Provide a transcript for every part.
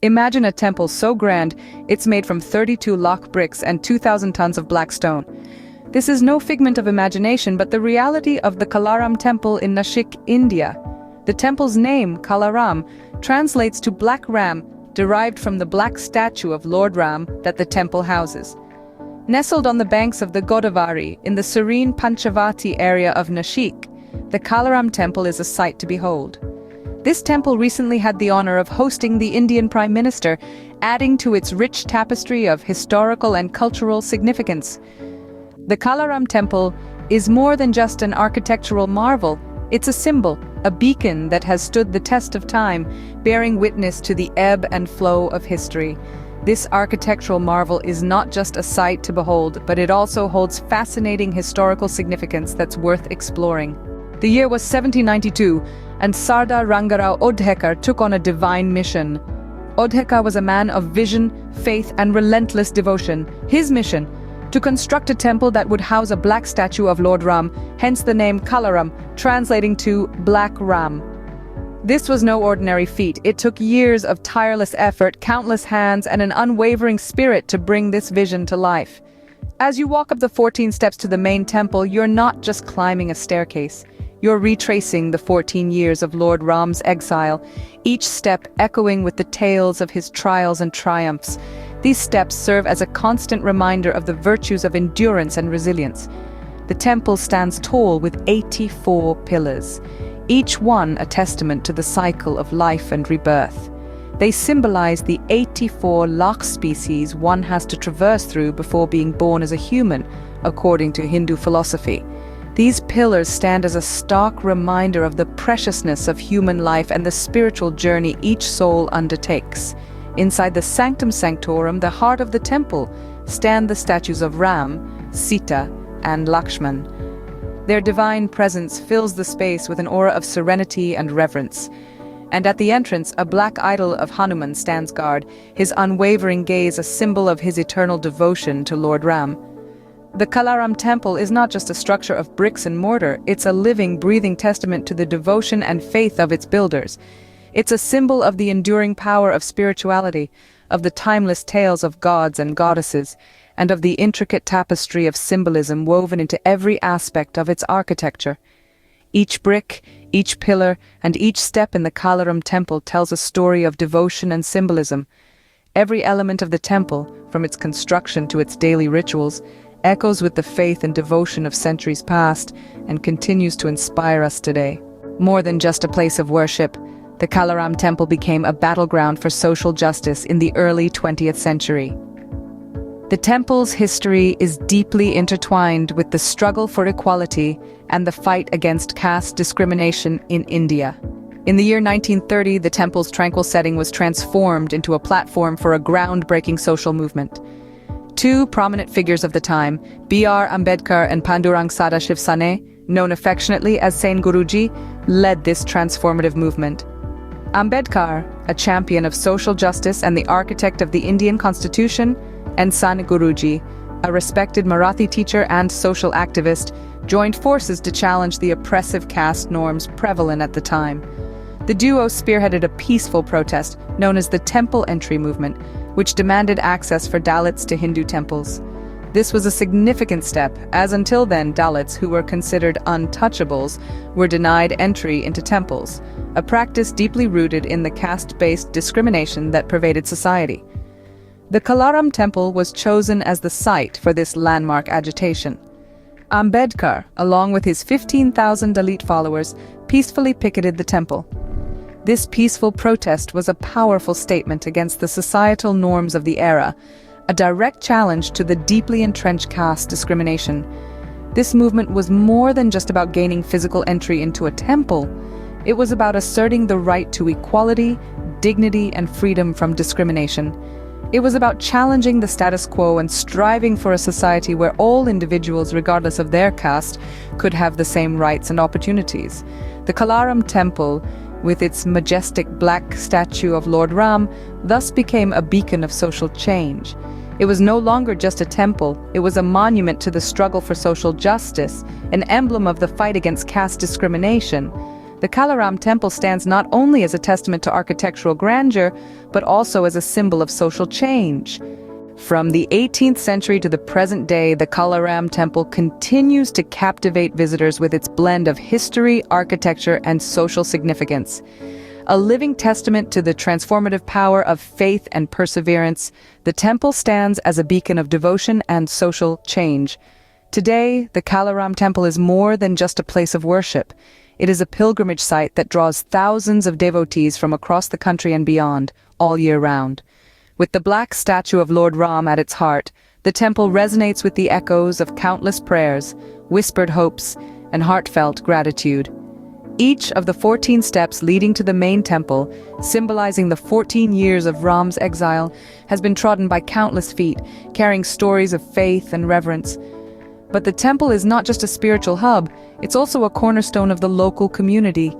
Imagine a temple so grand, it's made from 32 lakh bricks and 2,000 tons of black stone. This is no figment of imagination, but the reality of the Kalaram Temple in Nashik, India. The temple's name, Kalaram, translates to Black Ram, derived from the black statue of Lord Ram that the temple houses. Nestled on the banks of the Godavari, in the serene Panchavati area of Nashik, the Kalaram Temple is a sight to behold. This temple recently had the honor of hosting the Indian Prime Minister, adding to its rich tapestry of historical and cultural significance. The Kalaram Temple is more than just an architectural marvel. It's a symbol, a beacon that has stood the test of time, bearing witness to the ebb and flow of history. This architectural marvel is not just a sight to behold, but it also holds fascinating historical significance that's worth exploring. The year was 1792, and Sardar Rangarao Odhekar took on a divine mission. Odhekar was a man of vision, faith, and relentless devotion. His mission: to construct a temple that would house a black statue of Lord Ram, hence the name Kalaram, translating to Black Ram. This was no ordinary feat. It took years of tireless effort, countless hands, and an unwavering spirit to bring this vision to life. As you walk up the 14 steps to the main temple, you're not just climbing a staircase. You're retracing the 14 years of Lord Ram's exile, each step echoing with the tales of his trials and triumphs. These steps serve as a constant reminder of the virtues of endurance and resilience. The temple stands tall with 84 pillars, each one a testament to the cycle of life and rebirth. They symbolize the 84 lakh species one has to traverse through before being born as a human, according to Hindu philosophy. These pillars stand as a stark reminder of the preciousness of human life and the spiritual journey each soul undertakes. Inside the Sanctum Sanctorum, the heart of the temple, stand the statues of Ram, Sita, and Lakshman. Their divine presence fills the space with an aura of serenity and reverence. And at the entrance, a black idol of Hanuman stands guard, his unwavering gaze a symbol of his eternal devotion to Lord Ram. The Kalaram Temple is not just a structure of bricks and mortar, it's a living, breathing testament to the devotion and faith of its builders. It's a symbol of the enduring power of spirituality, of the timeless tales of gods and goddesses, and of the intricate tapestry of symbolism woven into every aspect of its architecture. Each brick, each pillar, and each step in the Kalaram Temple tells a story of devotion and symbolism. Every element of the temple, from its construction to its daily rituals, echoes with the faith and devotion of centuries past and continues to inspire us today. More than just a place of worship, the Kalaram Temple became a battleground for social justice in the early 20th century. The temple's history is deeply intertwined with the struggle for equality and the fight against caste discrimination in India. In the year 1930, the temple's tranquil setting was transformed into a platform for a groundbreaking social movement. Two prominent figures of the time, B.R. Ambedkar and Pandurang Sadashiv Sane, known affectionately as Sain Guruji, led this transformative movement. Ambedkar, a champion of social justice and the architect of the Indian Constitution, and Sane Guruji, a respected Marathi teacher and social activist, joined forces to challenge the oppressive caste norms prevalent at the time. The duo spearheaded a peaceful protest known as the Temple Entry Movement, which demanded access for Dalits to Hindu temples. This was a significant step, as until then Dalits, who were considered untouchables, were denied entry into temples, a practice deeply rooted in the caste-based discrimination that pervaded society. The Kalaram Temple was chosen as the site for this landmark agitation. Ambedkar, along with his 15,000 Dalit followers, peacefully picketed the temple. This peaceful protest was a powerful statement against the societal norms of the era, a direct challenge to the deeply entrenched caste discrimination. This movement was more than just about gaining physical entry into a temple. It was about asserting the right to equality, dignity, and freedom from discrimination. It was about challenging the status quo and striving for a society where all individuals, regardless of their caste, could have the same rights and opportunities. The Kalaram Temple, with its majestic black statue of Lord Ram, thus became a beacon of social change. It was no longer just a temple, it was a monument to the struggle for social justice, an emblem of the fight against caste discrimination. The Kalaram Temple stands not only as a testament to architectural grandeur, but also as a symbol of social change. From the 18th century to the present day, the Kalaram Temple continues to captivate visitors with its blend of history, architecture, and social significance. A living testament to the transformative power of faith and perseverance, the temple stands as a beacon of devotion and social change. Today, the Kalaram Temple is more than just a place of worship. It is a pilgrimage site that draws thousands of devotees from across the country and beyond, all year round. With the black statue of Lord Ram at its heart, the temple resonates with the echoes of countless prayers, whispered hopes, and heartfelt gratitude. Each of the 14 steps leading to the main temple, symbolizing the 14 years of Ram's exile, has been trodden by countless feet, carrying stories of faith and reverence. But the temple is not just a spiritual hub, it's also a cornerstone of the local community.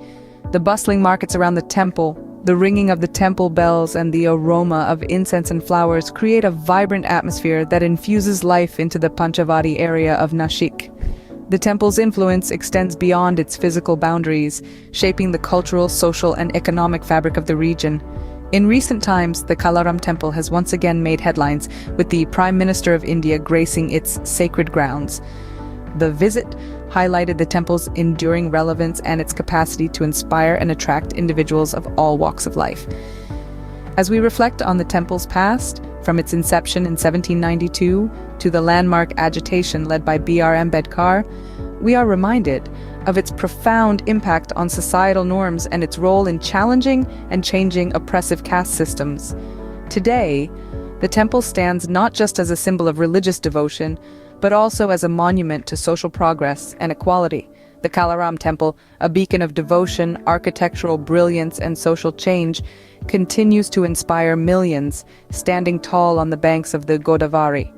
The bustling markets around the temple, the ringing of the temple bells, and the aroma of incense and flowers create a vibrant atmosphere that infuses life into the Panchavati area of Nashik. The temple's influence extends beyond its physical boundaries, shaping the cultural, social, and economic fabric of the region. In recent times, the Kalaram Temple has once again made headlines, with the Prime Minister of India gracing its sacred grounds. The visit highlighted the temple's enduring relevance and its capacity to inspire and attract individuals of all walks of life. As we reflect on the temple's past, from its inception in 1792 to the landmark agitation led by B.R. Ambedkar, we are reminded of its profound impact on societal norms and its role in challenging and changing oppressive caste systems. Today, the temple stands not just as a symbol of religious devotion, but also as a monument to social progress and equality. The Kalaram Temple, a beacon of devotion, architectural brilliance, and social change, continues to inspire millions, standing tall on the banks of the Godavari.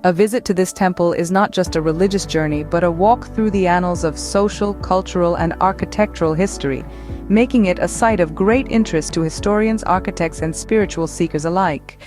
A visit to this temple is not just a religious journey, but a walk through the annals of social, cultural, and architectural history, making it a site of great interest to historians, architects, and spiritual seekers alike.